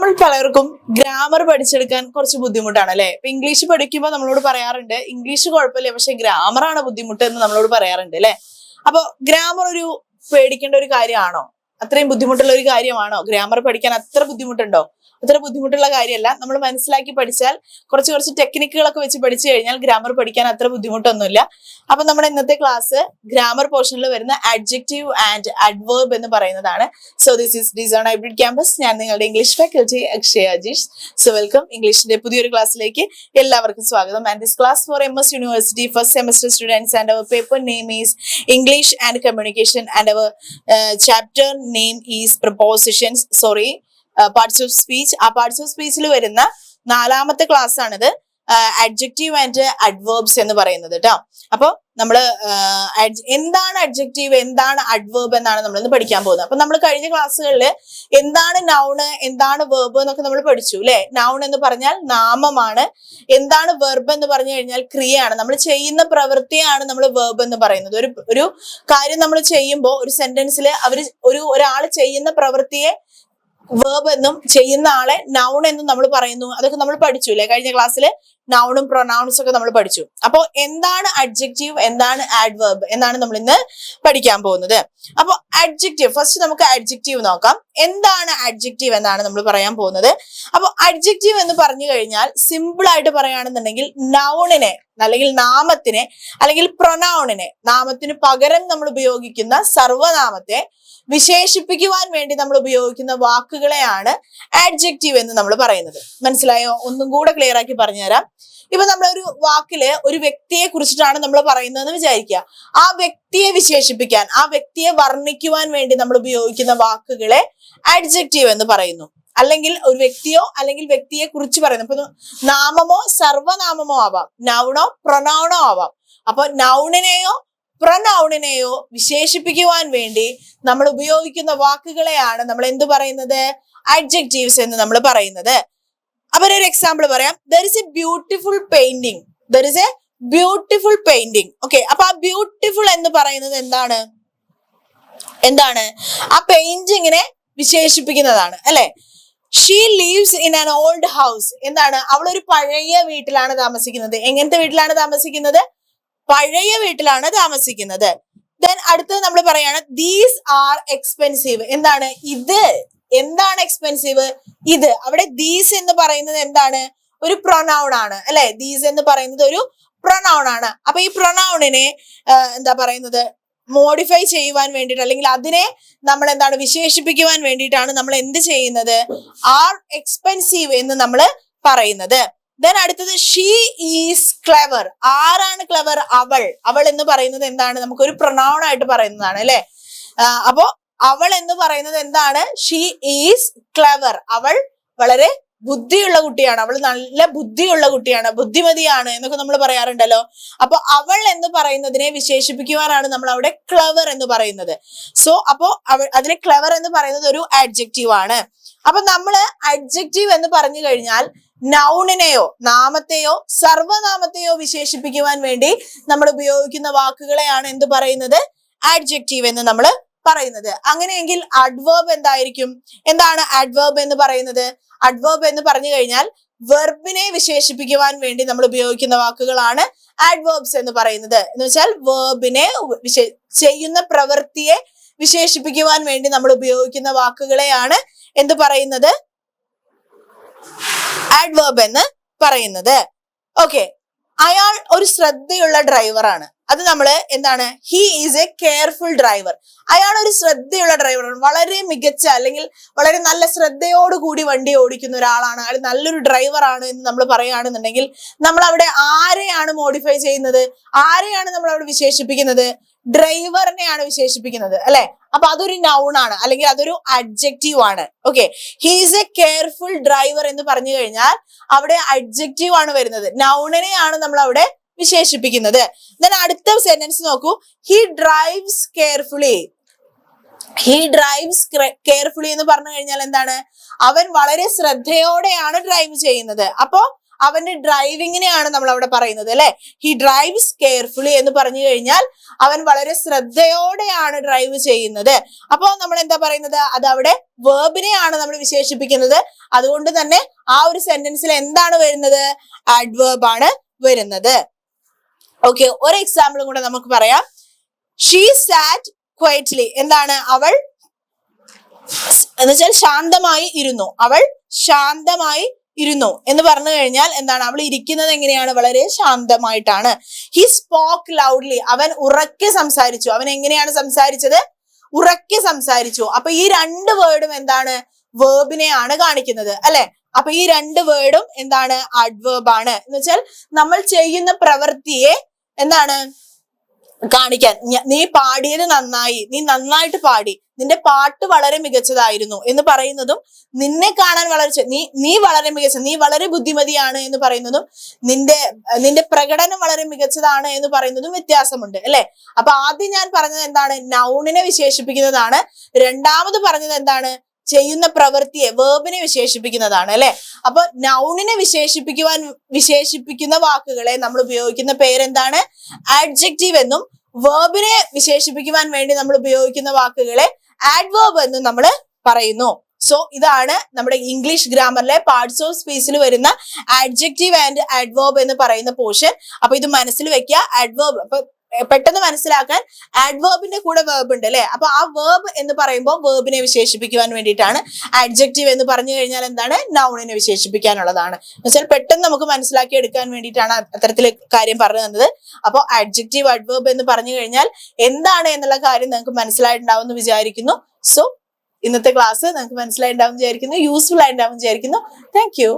നമ്മൾ പലർക്കും ഗ്രാമർ പഠിച്ചെടുക്കാൻ കുറച്ച് ബുദ്ധിമുട്ടാണ് അല്ലെ. ഇപ്പൊ ഇംഗ്ലീഷ് പഠിക്കുമ്പോൾ നമ്മളോട് പറയാറുണ്ട് ഇംഗ്ലീഷ് കുഴപ്പമില്ല പക്ഷെ ഗ്രാമർ ആണ് ബുദ്ധിമുട്ട് എന്ന് നമ്മളോട് പറയാറുണ്ട് അല്ലെ. അപ്പൊ ഗ്രാമർ ഒരു പേടിക്കേണ്ട ഒരു കാര്യമാണോ? അത്രയും ബുദ്ധിമുട്ടുള്ള ഒരു കാര്യമാണോ? ഗ്രാമർ പഠിക്കാൻ അത്ര ബുദ്ധിമുട്ടുണ്ടോ? അത്ര ബുദ്ധിമുട്ടുള്ള കാര്യമല്ല. നമ്മൾ മനസ്സിലാക്കി പഠിച്ചാൽ കുറച്ച് ടെക്നിക്കുകളൊക്കെ വെച്ച് പഠിച്ചു കഴിഞ്ഞാൽ ഗ്രാമർ പഠിക്കാൻ അത്ര ബുദ്ധിമുട്ടൊന്നുമില്ല. അപ്പൊ നമ്മുടെ ഇന്നത്തെ ക്ലാസ് ഗ്രാമർ പോർഷനിൽ വരുന്ന അഡ്ജക്റ്റീവ് ആൻഡ് അഡ്വേർബ് എന്ന് പറയുന്നതാണ്. So this on hybrid campus. ഞാൻ നിങ്ങളുടെ English faculty Akshaya Ajeesh. So welcome. ഇംഗ്ലീഷിന്റെ പുതിയൊരു ക്ലാസ്സിലേക്ക് എല്ലാവർക്കും സ്വാഗതം. And this class for MS University first semester students, and our paper name is English and Communication, and our chapter name is prepositions. Parts of speech. ആ parts of സ്പീച്ചിൽ വരുന്ന 4ാമത്തെ class ആണിത്, adjective and adverbs എന്ന് പറയുന്നത് കേട്ടോ. അപ്പൊ നമ്മള് എന്താണ് adjective, എന്താണ് അഡ്വേർബ് എന്നാണ് നമ്മൾ ഇന്ന് പഠിക്കാൻ പോകുന്നത്. അപ്പൊ നമ്മൾ കഴിഞ്ഞ ക്ലാസ്സുകളിൽ എന്താണ് നൗണ്, എന്താണ് വെർബ് എന്നൊക്കെ നമ്മൾ പഠിച്ചു അല്ലെ. നൗൺ എന്ന് പറഞ്ഞാൽ നാമമാണ്. എന്താണ് വെർബ് എന്ന് പറഞ്ഞു കഴിഞ്ഞാൽ ക്രിയയാണ്. നമ്മൾ ചെയ്യുന്ന പ്രവൃത്തിയാണ് നമ്മൾ വെർബ് എന്ന് പറയുന്നത്. ഒരു കാര്യം നമ്മൾ ചെയ്യുമ്പോൾ ഒരു സെന്റൻസിൽ ഒരാൾ ചെയ്യുന്ന പ്രവൃത്തിയെ വേർബ് എന്നും ചെയ്യുന്ന ആളെ നൗൺ എന്നും നമ്മൾ പറയുന്നു. അതൊക്കെ നമ്മൾ പഠിച്ചു അല്ലെ കഴിഞ്ഞ ക്ലാസ്സിൽ. നൗണും പ്രൊനൗൺസും ഒക്കെ നമ്മൾ പഠിച്ചു. അപ്പൊ എന്താണ് അഡ്ജക്റ്റീവ്, എന്താണ് ആഡ്വേർബ് എന്നാണ് നമ്മൾ ഇന്ന് പഠിക്കാൻ പോകുന്നത്. അപ്പൊ അഡ്ജക്റ്റീവ്, ഫസ്റ്റ് നമുക്ക് അഡ്ജക്റ്റീവ് നോക്കാം. എന്താണ് അഡ്ജക്റ്റീവ് എന്നാണ് നമ്മൾ പറയാൻ പോകുന്നത്. അപ്പൊ അഡ്ജക്റ്റീവ് എന്ന് പറഞ്ഞു കഴിഞ്ഞാൽ സിമ്പിൾ ആയിട്ട് പറയുകയാണെന്നുണ്ടെങ്കിൽ നൗണിനെ അല്ലെങ്കിൽ നാമത്തിനെ അല്ലെങ്കിൽ പ്രൊനൗണിനെ, നാമത്തിന് പകരം നമ്മൾ ഉപയോഗിക്കുന്ന സർവനാമത്തെ വിശേഷിപ്പിക്കുവാൻ വേണ്ടി നമ്മൾ ഉപയോഗിക്കുന്ന വാക്കുകളെയാണ് ആഡ്ജക്റ്റീവ് എന്ന് നമ്മൾ പറയുന്നത്. മനസ്സിലായോ? ഒന്നും കൂടെ ക്ലിയർ ആക്കി പറഞ്ഞുതരാം. ഇപ്പൊ നമ്മളൊരു വാക്കില് ഒരു വ്യക്തിയെ കുറിച്ചിട്ടാണ് നമ്മൾ പറയുന്നതെന്ന് വിചാരിക്കുക. ആ വ്യക്തിയെ വിശേഷിപ്പിക്കാൻ, ആ വ്യക്തിയെ വർണ്ണിക്കുവാൻ വേണ്ടി നമ്മൾ ഉപയോഗിക്കുന്ന വാക്കുകളെ ആഡ്ജക്റ്റീവ് എന്ന് പറയുന്നു. അല്ലെങ്കിൽ ഒരു വ്യക്തിയോ അല്ലെങ്കിൽ വ്യക്തിയെ കുറിച്ച് പറയുന്നു. ഇപ്പൊ നാമമോ സർവനാമമോ ആവാം, നൗണോ പ്രൊനൗണോ ആവാം. അപ്പൊ നൗണിനെയോ പ്രൊനൗണിനെയോ വിശേഷിപ്പിക്കുവാൻ വേണ്ടി നമ്മൾ ഉപയോഗിക്കുന്ന വാക്കുകളെയാണ് നമ്മൾ എന്ത് പറയുന്നത്? അഡ്ജക്റ്റീവ്സ് എന്ന് നമ്മൾ പറയുന്നത്. അപ്പൊ ഒരു എക്സാമ്പിൾ പറയാം. There is A beautiful painting. There is A beautiful painting. Okay, അപ്പൊ ആ ബ്യൂട്ടിഫുൾ എന്ന് പറയുന്നത് എന്താണ്? ആ പെയിന്റിങ്ങിനെ വിശേഷിപ്പിക്കുന്നതാണ് അല്ലെ. She leaves in an old house. എന്താണ്? അവളൊരു പഴയ വീട്ടിലാണ് താമസിക്കുന്നത്. എങ്ങനത്തെ വീട്ടിലാണ് താമസിക്കുന്നത്? പഴയ വീട്ടിലാണ് താമസിക്കുന്നത്. ദെൻ അടുത്തത് നമ്മൾ പറയാണ് ദീസ് ആർ എക്സ്പെൻസീവ്. എന്താണ് ഇത്? എന്താണ് എക്സ്പെൻസീവ്? ഇത്. അവിടെ ദീസ് എന്ന് പറയുന്നത് എന്താണ്? ഒരു പ്രൊനൗൺ ആണ് അല്ലെ. ദീസ് എന്ന് പറയുന്നത് ഒരു പ്രൊനൗൺ ആണ്. അപ്പൊ ഈ പ്രൊനൗണിനെ എന്താ പറയുന്നത്, മോഡിഫൈ ചെയ്യുവാൻ വേണ്ടിയിട്ട് അല്ലെങ്കിൽ അതിനെ നമ്മൾ എന്താണ് വിശേഷിപ്പിക്കുവാൻ വേണ്ടിയിട്ടാണ് നമ്മൾ എന്ത് ചെയ്യുന്നത്? ആർ എക്സ്പെൻസീവ് എന്ന് നമ്മൾ പറയുന്നത്. ദെൻ അടുത്തത് ഷീ ഈസ് ക്ലെവർ. ആരാണ് ക്ലെവർ? അവൾ എന്ന് പറയുന്നത് എന്താണ്? നമുക്കൊരു പ്രൊനൗൺ ആയിട്ട് പറയുന്നതാണ് അല്ലെ. അപ്പോ അവൾ എന്ന് പറയുന്നത് എന്താണ്? She is clever. അവൾ വളരെ ബുദ്ധിയുള്ള കുട്ടിയാണ്, അവൾ നല്ല ബുദ്ധിയുള്ള കുട്ടിയാണ്, ബുദ്ധിമതിയാണ് എന്നൊക്കെ നമ്മൾ പറയാറുണ്ടല്ലോ. അപ്പൊ അവൾ എന്ന് പറയുന്നതിനെ വിശേഷിപ്പിക്കുവാനാണ് നമ്മൾ അവിടെ ക്ലെവർ എന്ന് പറയുന്നത്. സോ അപ്പോ അതിലെ ക്ലെവർ എന്ന് പറയുന്നത് ഒരു അഡ്ജക്റ്റീവ് ആണ്. അപ്പൊ നമ്മള് അഡ്ജക്റ്റീവ് എന്ന് പറഞ്ഞു കഴിഞ്ഞാൽ നൗണിനെയോ നാമത്തെയോ സർവനാമത്തെയോ വിശേഷിപ്പിക്കുവാൻ വേണ്ടി നമ്മൾ ഉപയോഗിക്കുന്ന വാക്കുകളെയാണ് എന്ത് പറയുന്നത്? ആഡ്ജക്റ്റീവ് എന്ന് നമ്മൾ പറയുന്നത്. അങ്ങനെയെങ്കിൽ അഡ്വേർബ് എന്തായിരിക്കും? എന്താണ് അഡ്വേർബ് എന്ന് പറയുന്നത്? അഡ്വേർബ് എന്ന് പറഞ്ഞു കഴിഞ്ഞാൽ വെർബിനെ വിശേഷിപ്പിക്കുവാൻ വേണ്ടി നമ്മൾ ഉപയോഗിക്കുന്ന വാക്കുകളാണ് ആഡ്വേർബ്സ് എന്ന് പറയുന്നത്. എന്ന് വെച്ചാൽ വെർബിനെ ചെയ്യുന്ന പ്രവൃത്തിയെ വിശേഷിപ്പിക്കുവാൻ വേണ്ടി നമ്മൾ ഉപയോഗിക്കുന്ന വാക്കുകളെയാണ് എന്ത് പറയുന്നത്? ആഡ്വേർബ് എന്ന് പറയുന്നത്. ഓക്കെ, അയാൾ ഒരു ശ്രദ്ധയുള്ള ഡ്രൈവറാണ്. അത് നമ്മള് എന്താണ്? He is A careful driver. അയാൾ ഒരു ശ്രദ്ധയുള്ള ഡ്രൈവറാണ്, വളരെ മികച്ച അല്ലെങ്കിൽ വളരെ നല്ല ശ്രദ്ധയോടുകൂടി വണ്ടി ഓടിക്കുന്ന ഒരാളാണ്, അയാൾ നല്ലൊരു ഡ്രൈവറാണ് എന്ന് നമ്മൾ പറയുകയാണെന്നുണ്ടെങ്കിൽ നമ്മൾ അവിടെ ആരെയാണ് മോഡിഫൈ ചെയ്യുന്നത്? ആരെയാണ് നമ്മൾ അവിടെ വിശേഷിപ്പിക്കുന്നത്? ഡ്രൈവറിനെയാണ് വിശേഷിപ്പിക്കുന്നത് അല്ലെ. അപ്പൊ അതൊരു നൗൺ ആണ് അല്ലെങ്കിൽ അതൊരു അഡ്ജക്റ്റീവ് ആണ്. Okay, he is A careful driver എന്ന് പറഞ്ഞു കഴിഞ്ഞാൽ അവിടെ അഡ്ജക്റ്റീവ് ആണ് വരുന്നത്. നൗണിനെയാണ് നമ്മൾ അവിടെ വിശേഷിപ്പിക്കുന്നത്. ദെൻ അടുത്ത സെന്റൻസ് നോക്കൂ. He drives carefully. He drives carefully എന്ന് പറഞ്ഞു കഴിഞ്ഞാൽ എന്താണ്? അവൻ വളരെ ശ്രദ്ധയോടെയാണ് ഡ്രൈവ് ചെയ്യുന്നത്. അപ്പോ അവന്റെ ഡ്രൈവിങ്ങിനെയാണ് നമ്മൾ അവിടെ പറയുന്നത് അല്ലെ. ഹി ഡ്രൈവ്സ് കെയർഫുള്ളി എന്ന് പറഞ്ഞു കഴിഞ്ഞാൽ അവൻ വളരെ ശ്രദ്ധയോടെയാണ് ഡ്രൈവ് ചെയ്യുന്നത്. അപ്പോ നമ്മൾ എന്താ പറയുന്നത്, അത് അവിടെ വേർബിനെയാണ് നമ്മൾ വിശേഷിപ്പിക്കുന്നത്. അതുകൊണ്ട് തന്നെ ആ ഒരു സെന്റൻസിൽ എന്താണ് വരുന്നത്, ആഡ്വേർബ് ആണ് വരുന്നത്. ഓക്കെ, ഒരു എക്സാമ്പിളും കൂടെ നമുക്ക് പറയാം. ഷീ സാറ്റ് ക്വയറ്റ്ലി, എന്താണ്, അവൾ എന്ന് വെച്ചാൽ ശാന്തമായി ഇരുന്നു. അവൾ ശാന്തമായി ഇരുന്നു എന്ന് പറഞ്ഞു കഴിഞ്ഞാൽ എന്താണ്, അവൾ ഇരിക്കുന്നത് എങ്ങനെയാണ്, വളരെ ശാന്തമായിട്ടാണ്. ഹി സ്പോക്ക് ലൗഡ്ലി, അവൻ ഉറക്കെ സംസാരിച്ചു. അവൻ എങ്ങനെയാണ് സംസാരിച്ചത്, ഉറക്കെ സംസാരിച്ചു. അപ്പൊ ഈ രണ്ട് വേർഡും എന്താണ്, വേർബിനെയാണ് കാണിക്കുന്നത് അല്ലെ. അപ്പൊ ഈ രണ്ട് വേർഡും എന്താണ്, അഡ്വേർബ് ആണ്. എന്ന് വെച്ചാൽ നമ്മൾ ചെയ്യുന്ന പ്രവൃത്തിയെ എന്താണ് കാണിക്കാൻ. നീ പാടിയത് നന്നായി, നീ നന്നായിട്ട് പാടി, നിന്റെ പാട്ട് വളരെ മികച്ചതായിരുന്നു എന്ന് പറയുന്നതും, നിന്നെ കാണാൻ വളരെ നീ വളരെ മികച്ച, നീ വളരെ ബുദ്ധിമതിയാണ് എന്ന് പറയുന്നതും, നിന്റെ പ്രകടനം വളരെ മികച്ചതാണ് എന്ന് പറയുന്നതും വ്യത്യാസമുണ്ട് അല്ലെ. അപ്പൊ ആദ്യം ഞാൻ പറഞ്ഞത് എന്താണ്, നൗണിനെ വിശേഷിപ്പിക്കുന്നതാണ്. രണ്ടാമത് പറഞ്ഞത് എന്താണ്, ചെയ്യുന്ന പ്രവൃത്തിയെ, വേർബിനെ വിശേഷിപ്പിക്കുന്നതാണ് അല്ലെ. അപ്പൊ നൗണിനെ വിശേഷിപ്പിക്കുന്ന വാക്കുകളെ നമ്മൾ ഉപയോഗിക്കുന്ന പേരെന്താണ്, ആഡ്ജക്റ്റീവ് എന്നും, വേർബിനെ വിശേഷിപ്പിക്കുവാൻ വേണ്ടി നമ്മൾ ഉപയോഗിക്കുന്ന വാക്കുകളെ ആഡ്വേർബ് എന്നും നമ്മൾ പറയുന്നു. സോ ഇതാണ് നമ്മുടെ ഇംഗ്ലീഷ് ഗ്രാമറിലെ പാർട്സ് ഓഫ് സ്പീച്ചിൽ വരുന്ന ആഡ്ജക്റ്റീവ് ആൻഡ് ആഡ്വേർബ് എന്ന് പറയുന്ന പോർഷൻ. അപ്പൊ ഇത് മനസ്സിൽ വെക്കുക. ആഡ്വേർബ് അപ്പൊ പെട്ടെന്ന് മനസ്സിലാക്കാൻ ആഡ്വേർബിന്റെ കൂടെ വേർബ് ഉണ്ട് അല്ലെ. അപ്പൊ ആ വേർബ് എന്ന് പറയുമ്പോൾ വേർബിനെ വിശേഷിപ്പിക്കുവാൻ വേണ്ടിയിട്ടാണ്. ആഡ്ജക്റ്റീവ് എന്ന് പറഞ്ഞു കഴിഞ്ഞാൽ എന്താണ്, നൗണിനെ വിശേഷിപ്പിക്കാനുള്ളതാണ്. എന്നുവെച്ചാൽ പെട്ടെന്ന് നമുക്ക് മനസ്സിലാക്കി എടുക്കാൻ വേണ്ടിയിട്ടാണ് അത്തരത്തിൽ കാര്യം പറഞ്ഞു തന്നത്. അപ്പോൾ ആഡ്ജക്റ്റീവ്, അഡ്വേർബ് എന്ന് പറഞ്ഞു കഴിഞ്ഞാൽ എന്താണ് എന്നുള്ള കാര്യം നിങ്ങൾക്ക് മനസ്സിലായിട്ടുണ്ടാവും എന്ന് വിചാരിക്കുന്നു. സോ ഇന്നത്തെ ക്ലാസ് നിങ്ങൾക്ക് മനസ്സിലായിട്ടുണ്ടാവും വിചാരിക്കുന്നു, യൂസ്ഫുൾ ആയിട്ടുണ്ടാവും വിചാരിക്കുന്നു. Thank you.